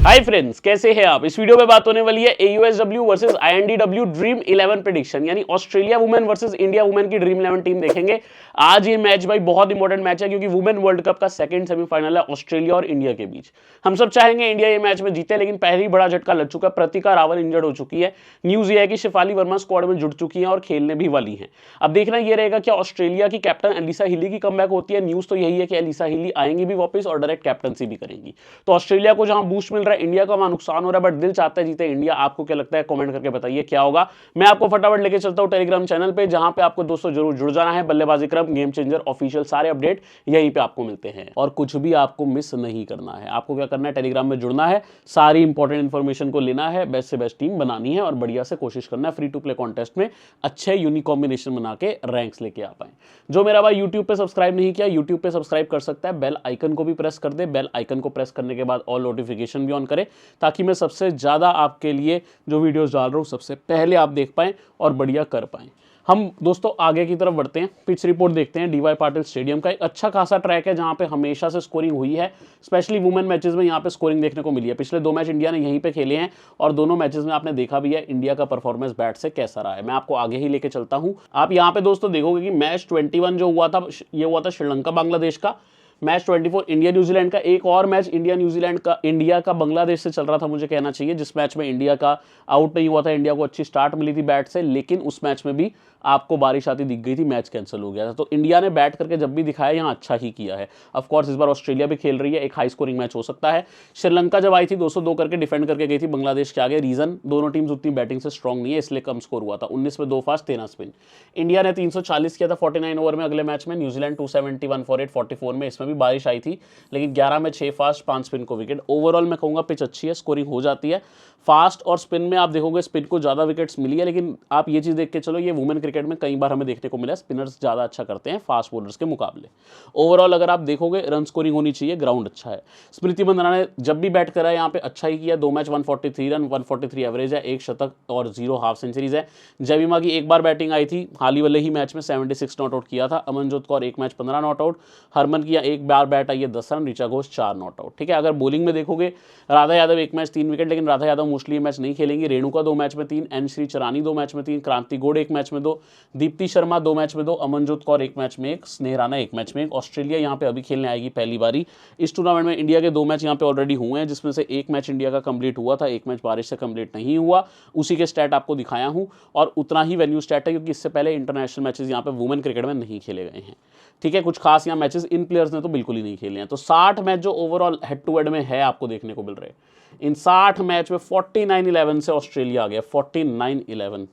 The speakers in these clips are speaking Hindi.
हाय फ्रेंड्स, कैसे हैं आप। इस वीडियो में बात होने वाली है AUSW versus INDW dream 11 prediction, यानी Australia women versus India women की ड्रीम 11 टीम देखेंगे। आज ये मैच भाई बहुत इंपॉर्टेंट मैच है, क्योंकि वुमेन वर्ल्ड कप का सेकंड सेमीफाइनल है ऑस्ट्रेलिया और इंडिया के बीच। हम सब चाहेंगे इंडिया ये मैच में जीते, लेकिन पहले ही बड़ा झटका लग चुका है। प्रतिका रावल इंजर्ड हो चुकी है। न्यूज ये है कि शिफाली वर्मा स्क्वाड में जुड़ चुकी है और खेलने भी वाली है। अब देखना ये रहेगा कि ऑस्ट्रेलिया की कैप्टन एलिसा हिली की कमबैक होती है। न्यूज तो यही है कि एलिसा हिली आएंगी भी वापस और डायरेक्ट कैप्टनसी भी करेंगी। तो ऑस्ट्रेलिया को जहां बूस्ट मिल रहा है, इंडिया का वहां नुकसान हो रहा है, बट दिल चाहता है जीते इंडिया। आपको क्या लगता है, कमेंट करके बताइए क्या होगा। मैं आपको फटाफट लेके चलता हूं टेलीग्राम चैनल पे, जहां पे आपको दोस्तों जरूर जुड़ जाना है। बल्लेबाजी क्रम, गेम चेंजर, ऑफिशियल सारे अपडेट यहीं पे आपको मिलते हैं और कुछ भी आपको मिस नहीं करना है। आपको क्या करना है, टेलीग्राम में जुड़ना है, सारी इंपॉर्टेंट इंफॉर्मेशन को लेना है, बेस्ट से बेस्ट टीम बनानी है और बढ़िया से कोशिश करना है फ्री टू प्ले कॉन्टेस्ट में अच्छे यूनिक कॉम्बिनेशन बना के रैंक्स लेके आ पाए। जो मेरा भाई यूट्यूब पे सब्सक्राइब नहीं किया, यूट्यूब पे सब्सक्राइब कर सकता है। बेल आइकन को भी प्रेस कर दे। बेल आइकन को प्रेस करने के बाद ऑल नोटिफिकेशन भी ऑन करे, ताकि मैं सबसे ज्यादा आपके लिए जो वीडियोस डाल रहा हूं सबसे पहले आप देख पाएं और बढ़िया कर पाएं। हम दोस्तों आगे की तरफ बढ़ते हैं। पिच रिपोर्ट देखते हैं। डीवाई पाटिल स्टेडियम का एक अच्छा खासा ट्रैक है, जहां पे हमेशा से स्कोरिंग हुई है। स्पेशली वुमेन मैचेस में यहां पे स्कोरिंग देखने को मिली है। पिछले 2 मैच इंडिया ने यहीं पे खेले हैं और दोनों मैचेस में आपने देखा भी है इंडिया का परफॉर्मेंस बैट से कैसा रहा है। मैं आपको आगे ही लेके चलता हूं। आप यहां पे दोस्तों देखोगे कि मैच 21 जो हुआ था, ये हुआ था श्रीलंका बांग्लादेश का। मैच 24 इंडिया न्यूजीलैंड का। एक और मैच इंडिया का बांग्लादेश से चल रहा था, मुझे कहना चाहिए, जिस मैच में इंडिया का आउट नहीं हुआ था। इंडिया को अच्छी स्टार्ट मिली थी बैट से, लेकिन उस मैच में भी आपको बारिश आती दिख गई थी, मैच कैंसिल हो गया था। तो इंडिया ने बैट करके जब भी दिखाया, यहाँ अच्छा ही किया है। ऑफ कोर्स इस बार ऑस्ट्रेलिया भी खेल रही है, एक हाई स्कोरिंग मैच हो सकता है। श्रीलंका जब आई थी 202 करके डिफेंड करके गई थी बांग्लादेश के आगे। रीजन, दोनों टीम्स उतनी बैटिंग से स्ट्रॉन्ग नहीं है, इसलिए कम स्कोर हुआ था। 19 में 2 फास्ट 13 स्पिन। इंडिया ने 340 किया था 49 ओवर में अगले मैच में। न्यूजीलैंड 271 फॉर 8 44 में, इसमें भी बारिश आई थी, लेकिन 11 में 6 फास्ट 5 स्पिन को विकेट। ओवरऑल मैं कहूंगा पिच अच्छी है, स्कोरिंग हो जाती है। फास्ट और स्पिन में आप देखोगे स्पिन को ज्यादा विकेट्स मिली है, लेकिन आप ये चीज देख के चलो, ये वुमेन क्रिकेट में कई बार हमें देखने को मिला, स्पिनर्स ज्यादा अच्छा करते हैं फास्ट बॉलर्स के मुकाबले। ओवरऑल अगर आप देखोगे रन स्कोरिंग होनी चाहिए, ग्राउंड अच्छा है। स्मृति मंदाना ने जब भी बैट करा है यहाँ पे अच्छा ही किया। 2 मैच 143 रन, 143 एवरेज है, 1 शतक और 0 हाफ सेंचुरीज है। जयवीमा की एक बार बैटिंग आई थी हाल ही वाले ही मैच में, 76 नॉट आउट किया था। अमनजोत कौर एक मैच 15 नॉट आउट। हरमन की एक बार बैट आई है 10 run. Richa Ghosh 4 not out. ठीक है। अगर बॉलिंग में देखोगे, राधा यादव एक मैच 3 विकेट, लेकिन राधा यादव मोस्टली मैच नहीं खेलेंगी। रेणुका 2 मैच में 3, एन श्री चरानी 2 मैच में 3, क्रांति गोड 1 मैच में 2, दीप्ति शर्मा 2 मैच में 2, अमनजोत कौर 1 मैच में 1, स्नेह राणा 1 मैच में 1। ऑस्ट्रेलिया यहाँ पे अभी खेलने आएगी पहली बारी। इस टूर्नामेंट में इंडिया के 2 मैच यहाँ पे ऑलरेडी हुए हैं, जिसमें से 1 मैच इंडिया का कंप्लीट हुआ था, 1 मैच बारिश से कंप्लीट नहीं हुआ। उसी के स्टैट आपको दिखाया हूँ, और उतना ही वेन्यू स्टैट है, क्योंकि इससे पहले इंटरनेशनल मैचेस यहाँ पे वुमेन क्रिकेट में नहीं खेले गए हैं। ठीक है। कुछ खास यहाँ मैचेस इन प्लेयर्स ने तो बिल्कुल ही नहीं खेले हैं। तो 60 मैच जो ओवरऑल हेड टू हेड में है आपको देखने को मिल रहे हैं, इन 60 मैच में 49-11 से ऑस्ट्रेलिया आ गया। 49-11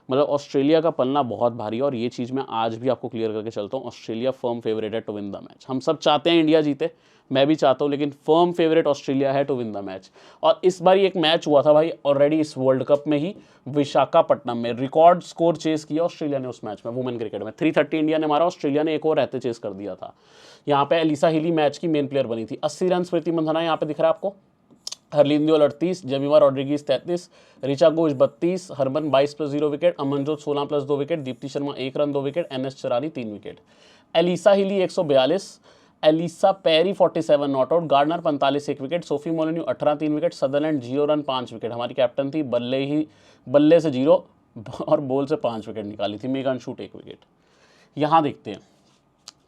मतलब ऑस्ट्रेलिया का पलना बहुत भारी है, और ये चीज़ मैं आज भी आपको क्लियर करके चलता हूँ। ऑस्ट्रेलिया फर्म फेवरेट है टू विन द मैच। हम सब चाहते हैं इंडिया जीते, मैं भी चाहता हूँ, लेकिन फर्म फेवरेट ऑस्ट्रेलिया है टू विन द मैच। और इस बार एक मैच हुआ था भाई ऑलरेडी इस वर्ल्ड कप में ही, विशाखापट्टनम में। रिकॉर्ड स्कोर चेस किया ऑस्ट्रेलिया ने उस मैच में, वुमेन क्रिकेट में 330 इंडिया ने मारा, ऑस्ट्रेलिया ने एक और रहते चेस कर दिया था। यहाँ पे एलिसा हिली मैच की मेन प्लेयर बनी थी। 80 रन स्मृति मंधाना यहाँ पे दिख रहा है आपको। Harleen Deol 38, Jemimah Rodrigues 33, Richa Ghosh 32, Harman 22+0 wicket, Amanjot 16+2 wicket, Deepti Sharma 1 run 2 wicket, N चरानी 3 wicket. Alyssa Healy 142, Alyssa Perry 47 not out, Gardner 45 1 wicket, Sophie Molineux 18 3 wicket, Sutherland 0 run 5 wicket. हमारी कैप्टन थी, बल्ले से 0 और बॉल से 5 विकेट निकाली थी। मेघन शूट 1 विकेट। यहाँ देखते हैं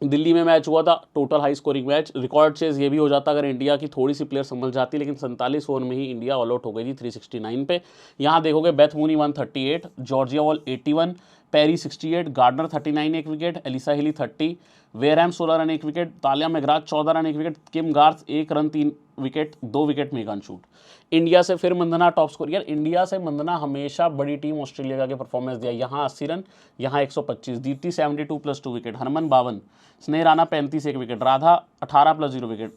दिल्ली में मैच हुआ था, total high scoring match. Record chase ये भी हो जाता अगर इंडिया की थोड़ी सी प्लेयर संभल जाती, लेकिन 47 ओवर में ही इंडिया ऑल आउट हो गई थी 369 पे। यहाँ देखोगे Beth Mooney 138, Georgia Wall 81, Perry 68, Gardner 39 1 wicket, Alyssa Healy 30, Wareham 16 run 1 wicket, Tahlia McGrath 14 run 1 wicket, Kim Garth 1 run 3 wicket 2 wicket Megan Schutt. India से फिर मंदना टॉप स्कोर। यार इंडिया से मंदना हमेशा बड़ी टीम ऑस्ट्रेलिया का के परफॉर्मेंस दिया। यहाँ 80 रन, यहाँ 125, दीप्ति 72+2 विकेट, हरमन 52, स्नेह Rana 35 1 wicket, Radha 18+0 wicket,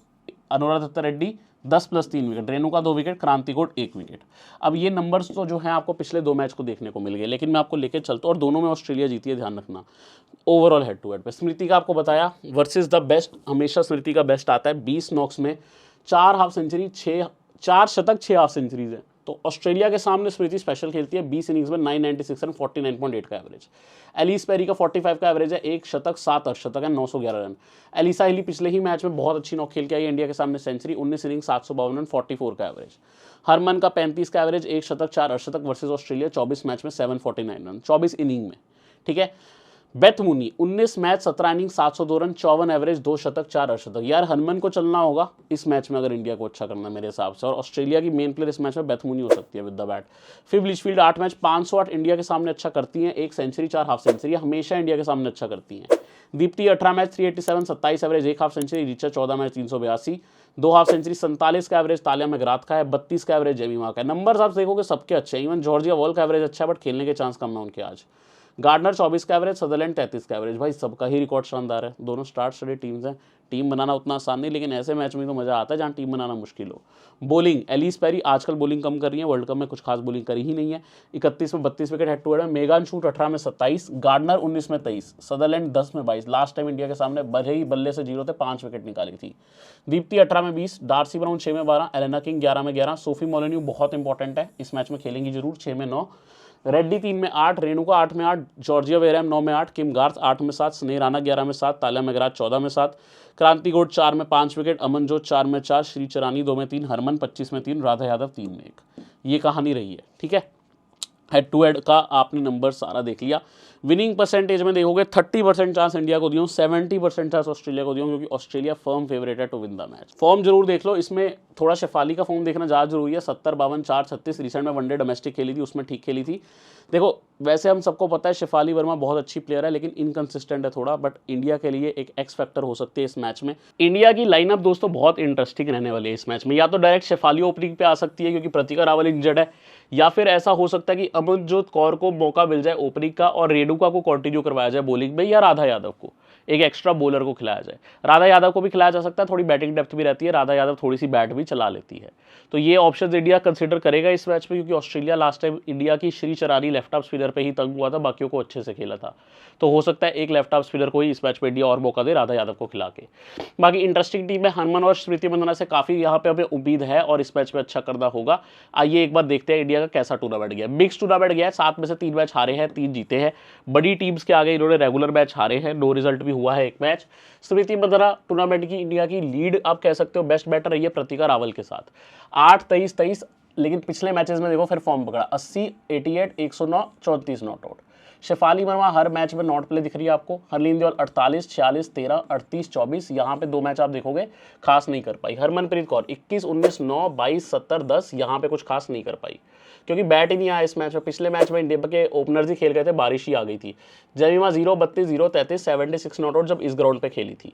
Anuradha Reddy 10+3 wicket, Renuka 2 wicket, क्रांति गोड 1 विकेट। अब ये नंबर्स तो जो हैं आपको पिछले 2 मैच को देखने को मिल गए, लेकिन मैं आपको लेके चलता हूँ, और दोनों में ऑस्ट्रेलिया जीती है, ध्यान रखना। ओवरऑल हेड टू हेड पे स्मृति का आपको बताया वर्सेस द बेस्ट, हमेशा स्मृति का बेस्ट आता है। 20 नॉक्स में 4 हाफ सेंचुरी, 4 शतक 6 हाफ सेंचुरीज है। तो ऑस्ट्रेलिया के सामने स्मृति स्पेशल खेलती है 20 इनिंग्स में 996 रन 49.8 का एवरेज। एलिस पेरी का 45 का एवरेज है, 1 शतक 7 अर्धशतक है, 911 रन। एलिसा हिली पिछले ही मैच में बहुत अच्छी नॉक खेल के आई इंडिया के सामने सेंचुरी, 19 इनिंग 752 रन 44 का एवरेज। हरमन का 35 का एवरेज, 1 शतक 4 अर्धशतक वर्सेस ऑस्ट्रेलिया, 24 मैच में 749 रन 24 इनिंग में, ठीक है। Beth Mooney 19 match 17 inning 702 run 54 average, 2 शतक 4 अर्धशतक। यार हरमन को चलना होगा इस मैच में अगर इंडिया को अच्छा करना है मेरे हिसाब से, और ऑस्ट्रेलिया की मेन प्लेयर इस मैच में बेथ मुनी हो सकती है विद द बैट। फिर लिचफील्ड 8 मैच 508 इंडिया के सामने अच्छा करती हैं, 1 सेंचुरी 4 हाफ सेंचुरी, हमेशा इंडिया के सामने अच्छा करती हैं। Deepti 18 match 387 27 average, 1 half century. Richa 14 match 382 2 half century, 47 का एवरेज तालिया मैकग्राथ का है, 32 का एवरेज जेमिमा का है। नंबर्स आप देखोगे सबके अच्छे हैं, इवन जॉर्जिया वॉल का एवरेज अच्छा है बट खेलने के चांस कम है उनके आज। गार्डनर 24 का एवरेज, सदरलैंड 33 का एवरेज। भाई सबका ही रिकॉर्ड शानदार है, दोनों स्टार स्टडी टीम्स हैं। टीम बनाना उतना आसान नहीं, लेकिन ऐसे मैच में तो मजा आता है जहां टीम बनाना मुश्किल हो। बॉलिंग एलिस पेरी आजकल बॉलिंग कम कर रही है, वर्ल्ड कप में कुछ खास बॉलिंग करी ही नहीं है। 31 में 32 विकेट हेड टू हेड में। मेगान शूट 18 में 27, गार्डनर 19 में 23, सदरलैंड 10 में 22। लास्ट टाइम इंडिया के सामने भले ही बल्ले से 0 थे, 5 विकेट निकाली थी। दीप्ति 18 में 20, डार्सी ब्राउन 6 में 12, एलेना किंग 11 में 11। सोफी मोलिन्यू बहुत इंपॉर्टेंट है, इस मैच में खेलेंगी जरूर, 6 में 9। रेड्डी 3 में 8, रेणुका 8 में 8, जॉर्जिया वेरैम 9 में 8, किम गार्थ 8 में 7, स्नेह राणा 11 में 7, तालिया मैकग्राथ 14 में 7, क्रांति गोड 4 में 5 विकेट, अमनजोत 4 में 4, श्री चरानी 2 में 3, हरमन 25 में 3, राधा यादव 3 में 1। ये कहानी रही है, ठीक है। हेड टू हेड का आपने नंबर सारा देख लिया। विनिंग परसेंटेज में देखोगे 30% चांस इंडिया को दियो, 70% चांस ऑस्ट्रेलिया को दियो, क्योंकि ऑस्ट्रेलिया फर्म फेवरेट है to win the match. Form जरूर देख लो, इसमें थोड़ा शेफाली का फॉर्म देखना ज़्यादा जरूरी है। 70 52 4 36 रिसेंट में वनडे डोमेस्टिक खेली थी, उसमें ठीक खेली थी। देखो वैसे हम सबको पता है शेफाली वर्मा बहुत अच्छी प्लेयर है, लेकिन इनकंसिस्टेंट है थोड़ा, बट इंडिया के लिए एक एक्स फैक्टर हो सकती है इस मैच में। इंडिया की लाइनअप दोस्तों बहुत इंटरेस्टिंग रहने वाली है इस मैच में। या तो डायरेक्ट शेफाली ओपनिंग पे आ सकती है क्योंकि प्रतिका रावल इंजर्ड है, या फिर ऐसा हो सकता है कि अमनजोत कौर को मौका मिल जाए ओपनिंग का और रेणुका को कंटिन्यू करवाया जाए बॉलिंग में, या राधा यादव को एक एक्स्ट्रा बॉलर को खिलाया जाए। राधा यादव को भी खिलाया जा सकता है, थोड़ी बैटिंग डेप्थ भी रहती है, राधा यादव थोड़ी सी बैट भी चला लेती है। तो ये ऑप्शंस इंडिया कंसीडर करेगा इस मैच में, क्योंकि ऑस्ट्रेलिया लास्ट टाइम इंडिया की Shri Charani left arm spinner पे ही तंग हुआ था, बाकियों को अच्छे से खेला था। तो हो सकता है एक लेफ्ट आर्म स्पिनर को ही इस मैच में इंडिया और मौका दे राधा यादव को खिला के। बाकी इंटरेस्टिंग टीम है, हरमन और स्मृति मंदाना से काफ़ी यहाँ पे हमें उम्मीद है और इस मैच में अच्छा करना होगा। आइए एक बार देखते हैं इंडिया का कैसा टूर्नामेंट गया। मिक्स टूर्नामेंट गया है, 7 में से 3 मैच हारे हैं, 3 जीते हैं। बड़ी टीम्स के आगे इन्होंने रेगुलर मैच हारे हैं, नो रिजल्ट भी हुआ है एक मैच। स्मृति मंदाना टूर्नामेंट की इंडिया की लीड आप कह सकते हो, बेस्ट बैटर रही है प्रतिका रावल के साथ, 8-23-23। लेकिन पिछले मैचेस में देखो फिर फॉर्म पकड़ा, 80 88 109 34 नॉट आउट। शेफाली वर्मा हर मैच में नॉट प्ले दिख रही है आपको। हरलीन देओल 48 46 13 38 24, यहाँ पे 2 मैच आप देखोगे खास नहीं कर पाई। हरमनप्रीत कौर 21 19 9 22 70 10, यहाँ पे कुछ खास नहीं कर पाई क्योंकि बैट ही नहीं आया इस मैच में। पिछले मैच में इंडिया के ओपनर्स ही खेल गए थे, बारिश ही आ गई थी। जेमिमा 0 32 0 33 76 नॉट आउट जब इस ग्राउंड पे खेली थी।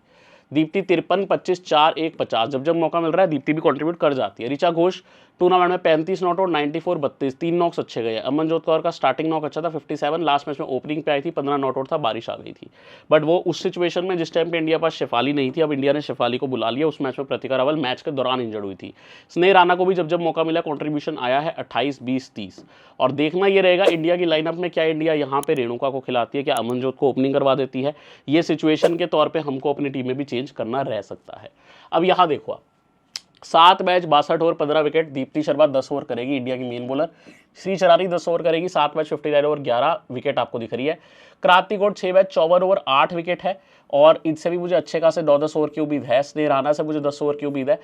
दीप्ति 53 25 4 1 50, जब मौका मिल रहा है दीप्ति भी कंट्रीब्यूट कर जाती है। ऋचा घोष टूर्नामेंट में 35 नॉट आउट 94 32, 3 नॉक्स अच्छे गए। अमनजोत कौर का स्टार्टिंग नॉक अच्छा था 57, लास्ट मैच में ओपनिंग पे आई थी, 15 नॉट आउट था, बारिश आ गई थी। बट वो उस सिचुएशन में जिस टाइम पे इंडिया पास शेफाली नहीं थी, अब इंडिया ने शेफाली को बुला लिया। उस मैच में प्रतिका रावल मैच के दौरान इंजर्ड हुई थी। स्नेह राणा को भी जब मौका मिला कॉन्ट्रीब्यूशन आया है 28 20 30। और देखना ये रहेगा इंडिया की लाइनअप में क्या इंडिया यहाँ पे रेणुका को खिलाती है, क्या अमनजोत को ओपनिंग करवा देती है। ये सिचुएशन के तौर पर हमको अपनी टीम में भी चेंज करना रह सकता है। अब यहाँ देखो, 7 match 62 over 15 wicket. Deepti Sharma 10 over करेगी, इंडिया की main bowler. Shri Charani 10 over करेगी, 7 मैच 59 ओवर 11 विकेट आपको दिख रही है। क्रांति गोड 6 मैच 54 ओवर 8 विकेट है, और इनसे भी मुझे अच्छे खासे 9-10 ओवर की उम्मीद है। स्नेह राणा से मुझे 10 ओवर की उम्मीद है।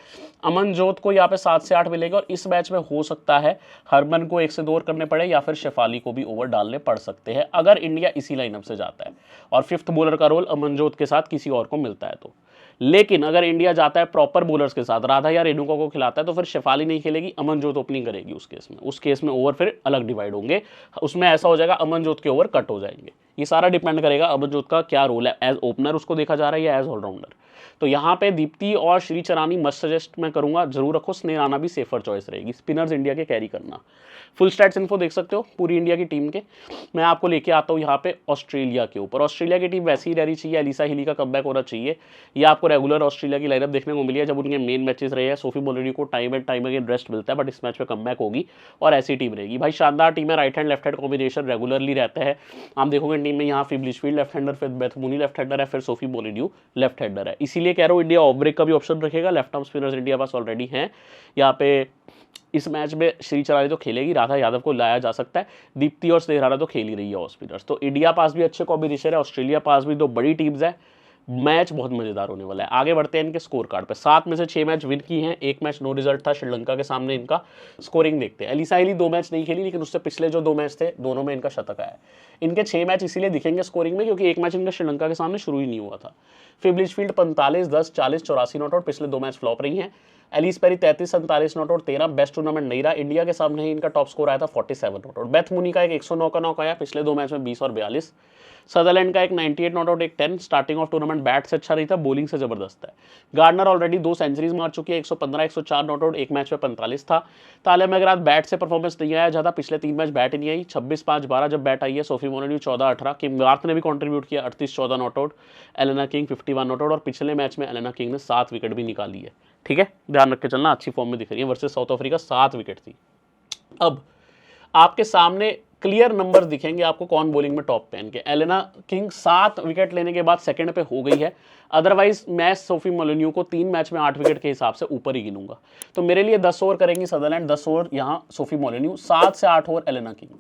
अमनजोत को यहाँ पे 7 से 8 मिलेगा, और इस मैच में हो सकता है हरमन को 1 से 2 ओवर करने पड़े, या फिर शेफाली को भी ओवर डालने पड़ सकते हैं अगर इंडिया इसी लाइनअप से जाता है और 5th बॉलर का रोल अमनजोत के साथ किसी और को मिलता है तो। लेकिन अगर इंडिया जाता है प्रॉपर बॉलर्स के साथ, राधा या रेणुका को खिलाता है, तो फिर शेफाली नहीं खेलेगी, अमनजोत ओपनिंग करेगी। उस केस में ओवर फिर अलग डिवाइड होंगे। उसमें ऐसा हो जाएगा अमनजोत के ओवर कट हो जाएंगे। ये सारा डिपेंड करेगा अमनजोत का क्या रोल है, एज ओपनर उसको देखा जा रहा है या एज ऑलराउंडर। तो यहाँ पे दीप्ति और श्री चरानी मस्ट सजेस्ट मैं करूंगा, जरूर रखो। स्नेह राणा भी सेफर चॉइस रहेगी, स्पिनर्स इंडिया के कैरी करना। फुल स्टैट्स इन्फो देख सकते हो पूरी इंडिया की टीम के। मैं आपको लेके आता हूँ यहाँ पे ऑस्ट्रेलिया के ऊपर। ऑस्ट्रेलिया की टीम वैसी ही रहनी चाहिए, एलिसा हिली का कमबैक होना चाहिए, ये आपको आपको रेगुलर ऑस्ट्रेलिया की लाइनअप देखने को मिली है जब उनके मेन मैचेस रहे हैं। सोफी मोलिनी को time and time again rest मिलता है, बट इस मैच में कमबैक होगी और ऐसी टीम रहेगी भाई। शानदार टीम है, right hand left hand combination regularly रहता है। आप देखोगे टीम में यहाँ फिब्लिशफील्ड लेफ्ट हैंडर, फिर बेथ मुनी लेफ्ट हैंडर है, फिर सोफी मोलिन्यू लेफ्ट हैंडर है। इसीलिए कह रहा हूँ इंडिया ऑफ ब्रेक का भी ऑप्शन रखेगा। लेफ्ट आर्म स्पिनर्स इंडिया पास ऑलरेडी हैं। यहाँ पे इस मैच में श्री चरानी तो खेलेगी, राधा यादव को लाया जा सकता है, दीप्ति और स्नेह राणा तो खेल ही रही है ऑफ स्पिनर्स। तो इंडिया पास भी अच्छे कॉम्बिनेशन है, ऑस्ट्रेलिया पास भी दो बड़ी टीम्स है। मैच बहुत मजेदार होने वाला है। आगे बढ़ते हैं इनके स्कोर कार्ड पे। 7 में से 6 मैच विन की हैं, 1 मैच नो रिजल्ट था श्रीलंका के सामने। इनका स्कोरिंग देखते हैं। एलिसा हेली 2 मैच नहीं खेली, लेकिन उससे पिछले जो 2 मैच थे दोनों में इनका शतक आया। इनके 6 मैच इसीलिए दिखेंगे स्कोरिंग में क्योंकि 1 मैच इनका श्रीलंका के सामने शुरू ही नहीं हुआ था। फिब्लिशफील्ड 45, 10, 40, 84 नॉट आउट, पिछले 2 मैच फ्लॉप रही हैं। Ellyse Perry 33, 47 not out, 13, best tournament नहीं रहा। इंडिया के सामने ही इनका टॉप स्कोर आया था 47 नॉट आउट। बेथ मुनी का एक 109 का नॉक आया, पिछले 2 मैच में 20 और 42। सदरलैंड का एक 98 नॉट आउट, एक 10। स्टार्टिंग ऑफ टूर्नामेंट बैट से अच्छा नहीं था, बॉलिंग से जबरदस्त है। गार्डनर ऑलरेडी 2 सेंचुरीज मार चुकी है, 115, 104 नॉट आउट, एक मैच में 45 था। तालिया मैगराथ बैट से परफॉर्मेंस नहीं आया ज्यादा, पिछले 3 मैच बैट ही नहीं आई। 26, 5, 12 जब बैट आई है। सोफी मोलिन्यू 14, 18। किम गार्थ ने भी कॉन्ट्रीब्यूट किया, 38, 14 not out. Elena king 51 not out, और पिछले मैच में एलेना किंग ने 7 विकेट भी निकाली है। ठीक है, ध्यान रख के चलना, अच्छी फॉर्म में दिख रही है। वर्सेस साउथ अफ्रीका 7 विकेट थी। अब आपके सामने क्लियर नंबर दिखेंगे आपको कौन बॉलिंग में टॉप पे। इनके एलेना किंग 7 विकेट लेने के बाद सेकंड पे हो गई है। अदरवाइज मैं सोफी मोलिन्यू को 3 मैच में 8 विकेट के हिसाब से ऊपर ही गिनूंगा। तो मेरे लिए 10 ओवर करेंगी सदरलैंड, 10 ओवर यहाँ सोफी मोलिन्यू, 7 से 8 ओवर एलेना किंग,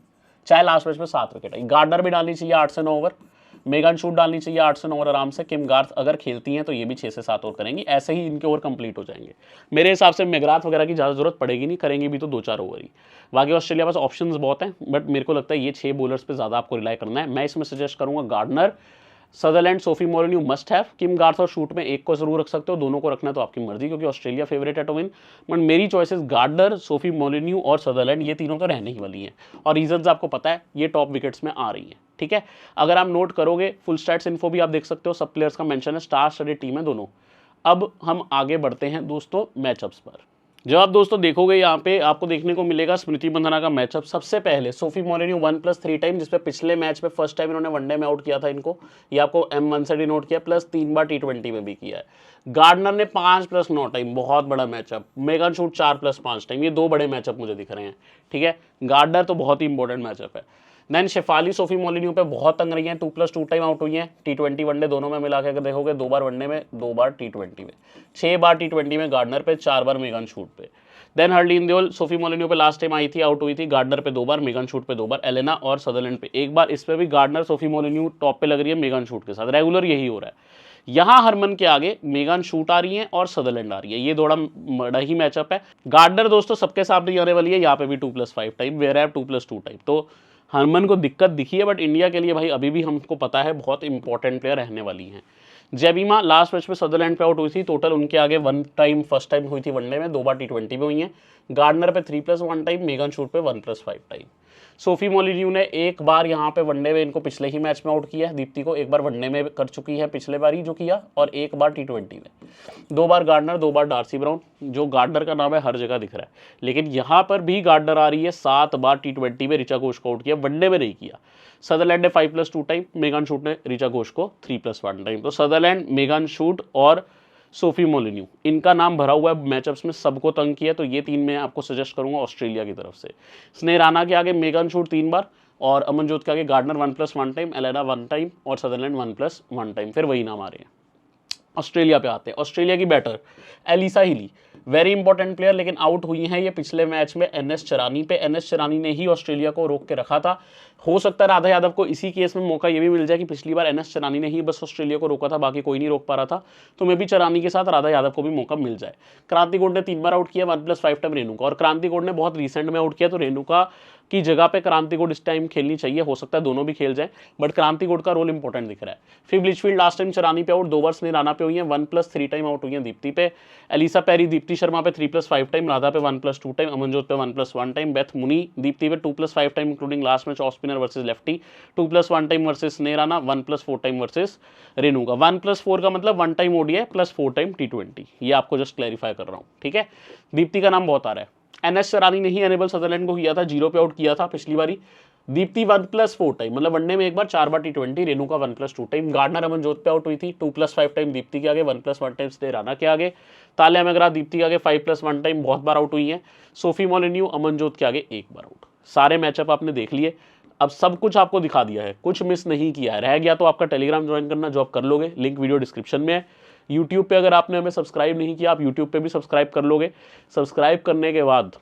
चाहे लास्ट मैच में 7 विकेट आई। गार्डनर भी डालनी चाहिए 8 से 9 ओवर। मेगन शूट डालनी चाहिए 8 से 9 ओवर आराम से। किम गार्थ अगर खेलती हैं तो ये भी 6 से 7 ओवर करेंगी। ऐसे ही इनके ओवर कंप्लीट हो जाएंगे। मेरे हिसाब से मेगराथ वगैरह की ज़्यादा जरूरत पड़ेगी नहीं, करेंगी भी तो 2-4 ओवर ही। बाकी ऑस्ट्रेलिया पास ऑप्शंस बहुत हैं, बट मेरे को लगता है ये 6 बॉलर्स पे ज़्यादा आपको रिलाई करना है। मैं इसमें सजेस्ट करूँगा Gardner, Sutherland, Sophie Molineux must have. Kim Garth और शूट में एक को जरूर रख सकते हो, दोनों को रखना है तो आपकी मर्जी, क्योंकि ऑस्ट्रेलिया फेवरेट है टू विन। बट मेरी चॉइसेस गार्डनर, सोफी मोलिन्यू और सदरलैंड, ये तीनों तो रहने ही वाली हैं। और रीजंस आपको पता है, ये टॉप विकेट्स में आ रही हैं। ठीक है, अगर आप नोट करोगे फुल स्टैट्स इन्फो भी आप देख सकते हो, सब प्लेयर्स का मेंशन है, स्टार स्टडेड टीम है दोनों। अब हम आगे बढ़ते हैं दोस्तों मैचअप्स पर। जब आप दोस्तों देखोगे यहाँ पे आपको देखने को मिलेगा स्मृति मंधाना का मैचअप। सबसे पहले सोफी मोलिन्यू 1+3 टाइम, जिसपे पिछले मैच में फर्स्ट टाइम इन्होंने वनडे में आउट किया था इनको, ये आपको M1 से डिनोट किया, प्लस 3 बार T20 में भी किया है। गार्डनर ने 5+9 टाइम, बहुत बड़ा मैचअप। मेगन शूट 4+5 टाइम, ये 2 बड़े मैचअप मुझे दिख रहे हैं। ठीक है, गार्डनर तो बहुत ही इंपॉर्टेंट मैचअप है। देन शेफाली सोफी मोलिन्यू पे बहुत तंग रही हैं, 2+2 टाइम आउट हुई हैं। T20 वनडे दोनों में मिला के अगर देखोगे, 2 बार वनडे में, 2 बार T20 में, 6 बार T20 में गार्डनर पे, 4 बार मेगन शूट पे। देन हरलीन देओल सोफी मोलिन्यू पे लास्ट टाइम आई थी, आउट हुई थी। गार्डनर पे 2 बार, मेगन शूट पे 2 बार, एलेना और सदरलैंड पे 1 बार। इस पे भी गार्डनर सोफी मोलिन्यू टॉप पे लग रही है मेगन शूट के साथ, रेगुलर यही हो रहा है। यहाँ हरमन के आगे मेगन शूट आ रही है और सदरलैंड आ रही है, ये थोड़ा बड़ा ही मैचअप है। गार्डनर दोस्तों सबके सामने आने वाली है, यहाँ पे भी 2+5 टाइम, वेयर 2+2 टाइम। तो हरमन को दिक्कत दिखी है, बट इंडिया के लिए भाई अभी भी हमको पता है बहुत इंपॉर्टेंट प्लेयर रहने वाली हैं। जेबीमा लास्ट मैच में सदरलैंड पे आउट हुई थी, टोटल उनके आगे 1 टाइम फर्स्ट टाइम हुई थी वनडे में, 2 बार T20 में हुई हैं। गार्डनर पे 3+1 टाइम, मेगन शूट पे 1+5 टाइम। सोफी मोलिन्यू ने 1 बार यहाँ पे वनडे में इनको पिछले ही मैच में आउट किया है, दीप्ति को 1 बार वनडे में कर चुकी है पिछले बार ही जो किया, और 1 बार T20 में। 2 बार गार्डनर, 2 बार डार्सी ब्राउन, जो गार्डनर का नाम है हर जगह दिख रहा है। लेकिन यहाँ पर भी गार्डनर आ रही है, 7 बार T20 में ऋचा घोष को आउट किया, वनडे में नहीं किया। सदरलैंड ने 5+2 टाइम, मेगन शूट ने ऋचा घोष को 3+1 टाइम। तो सदरलैंड, मेगन शूट और सोफी मोलिन्यू, इनका नाम भरा हुआ है मैचअप्स में, सबको तंग किया। तो ये 3 मैं आपको सजेस्ट करूंगा ऑस्ट्रेलिया की तरफ से। स्नेह राणा के आगे मेगन शूट 3 बार, और अमनजोत के आगे गार्डनर 1+1 टाइम, एलेना 1 टाइम और सदरलैंड 1+1 टाइम। फिर वही नाम आ रहे हैं। ऑस्ट्रेलिया पे आते हैं। ऑस्ट्रेलिया की batter Alyssa Healy, very important player, लेकिन आउट हुई हैं ये पिछले मैच में NS चरानी पे। NS चरानी ने ही ऑस्ट्रेलिया को रोक के रखा था। हो सकता है राधा यादव को इसी केस में मौका ये भी मिल जाए कि पिछली बार NS चरानी ने ही बस ऑस्ट्रेलिया को रोका था, बाकी कोई नहीं रोक पा रहा था। तो मे भी चरानी के साथ राधा यादव को भी मौका मिल जाए। क्रांति गोड ने 3 बार आउट किया, 1+5 टाइम रेणुका, और क्रांति गोड ने बहुत रिसेंट में आउट किया, तो रेणुका की जगह पे क्रांति गोड इस टाइम खेलनी चाहिए। हो सकता है दोनों भी खेल जाए, बट क्रांति गोड का रोल इंपॉर्टेंट दिख रहा है। फिर ब्लिचफील्ड लास्ट टाइम चरानी पे आउट, 2 बार स्नेह राणा पे हुई है, 1+3 टाइम आउट हुई है दीप्ति पे। एलिसा पेरी दीप्ति शर्मा पे 3+5 टाइम, राधा पे 1+2 टाइम, अमनजोत पे 1+1 टाइम, बेथ मुनी दीप्ति पे 2+5 time including last match off spinner versus lefty, 2+1 time versus स्नेह राणा, 1+4 टाइम वर्सेस रेणुका। 1+4 का मतलब 1 time ODI plus 4 time T20, ये आपको जस्ट क्लैरिफाई कर रहा हूँ। ठीक है, दीप्ति का नाम बहुत आ रहा है। NS चरानी ने ही एनेबल सदरलैंड को किया था, 0 पे आउट किया था पिछली बारी, दीप्ति 1+4 टाइम, मतलब वनडे में एक बार 4 बार T20, Renuka 1+2 time, Gardner Amanjot पे आउट हुई थी 2+5 टाइम दीप्ति के आगे, 1+1 टाइम स्नेह राणा के आगे, तालिया मैगरा दीप्ति के आगे 5+1 टाइम बहुत बार आउट हुई है, सोफी मोलिन्यू अमनजोत के आगे एक बार आउट। सारे मैचअप आपने देख लिए, अब सब कुछ आपको दिखा दिया है, कुछ मिस नहीं किया है। रह गया तो आपका टेलीग्राम ज्वाइन करना, जो आप कर लोगे, लिंक वीडियो डिस्क्रिप्शन में है। यूट्यूब पे अगर आपने हमें सब्सक्राइब नहीं किया, आप यूट्यूब पे भी सब्सक्राइब कर लोगे। सब्सक्राइब करने के बाद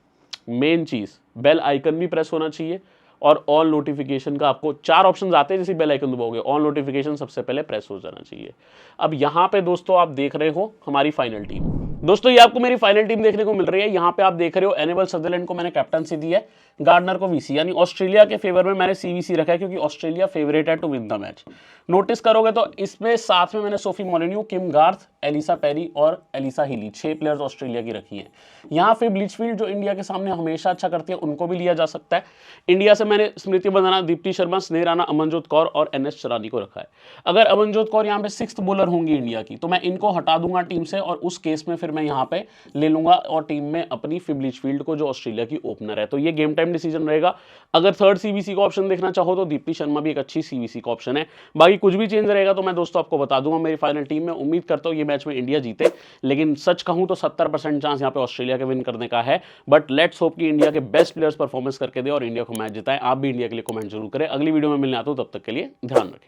मेन चीज़ बेल आइकन भी प्रेस होना चाहिए, और ऑल नोटिफिकेशन का आपको 4 ऑप्शन आते हैं, जैसे बेल आइकन दबाओगे ऑल नोटिफिकेशन सबसे पहले प्रेस हो जाना चाहिए। अब यहाँ पे दोस्तों आप देख रहे हो हमारी फाइनल टीम। दोस्तों ये आपको मेरी फाइनल टीम देखने को मिल रही है। यहाँ पे आप देख रहे हो एनिमल सदरलैंड को मैंने कैप्टनसी दी है, गार्डनर को वीसी, यानी ऑस्ट्रेलिया के फेवर में मैंने सीवीसी रखा है, क्योंकि ऑस्ट्रेलिया फेवरेट है to win the match. Notice करोगे तो इसमें साथ में मैंने Sophie Molineux, Kim Garth, Alyssa Perry और एलिसा हीली 6 प्लेयर्स ऑस्ट्रेलिया की रखी हैं। यहाँ फिर लिचफील्ड जो इंडिया के सामने हमेशा अच्छा करती है, उनको भी लिया जा सकता है। इंडिया से मैंने स्मृति मंदाना, दीप्ति शर्मा, स्नेह राणा, अमनजोत कौर और एनएस चरानी को रखा है। अगर अमनजोत कौर यहाँ पे 6th बॉलर होंगी इंडिया की, तो मैं इनको हटा दूंगा टीम से, और उस केस में फिर मैं यहाँ पे ले लूंगा और टीम में अपनी फिब लिचफील्ड को, जो ऑस्ट्रेलिया की ओपनर है। तो ये गेम टाइम डिसीजन रहेगा। अगर 3rd सीवीसी का ऑप्शन देखना चाहो तो दीप्ति शर्मा भी एक अच्छी सीवीसी का ऑप्शन है। बाकी कुछ भी चेंज रहेगा तो मैं दोस्तों आपको बता दूंगा मेरी फाइनल टीम में। उम्मीद करता हूँ ये मैच में इंडिया जीते, लेकिन सच कहूं तो 70% चांस यहाँ पे ऑस्ट्रेलिया के विन करने का है। बट लेट्स होप कि इंडिया के बेस्ट प्लेयर्स परफॉर्मेंस करके दे और इंडिया को मैच जिताए। आप भी इंडिया के लिए कमेंट जरूर करें। अगली वीडियो में मिलने आता हूं, तब तक के लिए ध्यान रखें।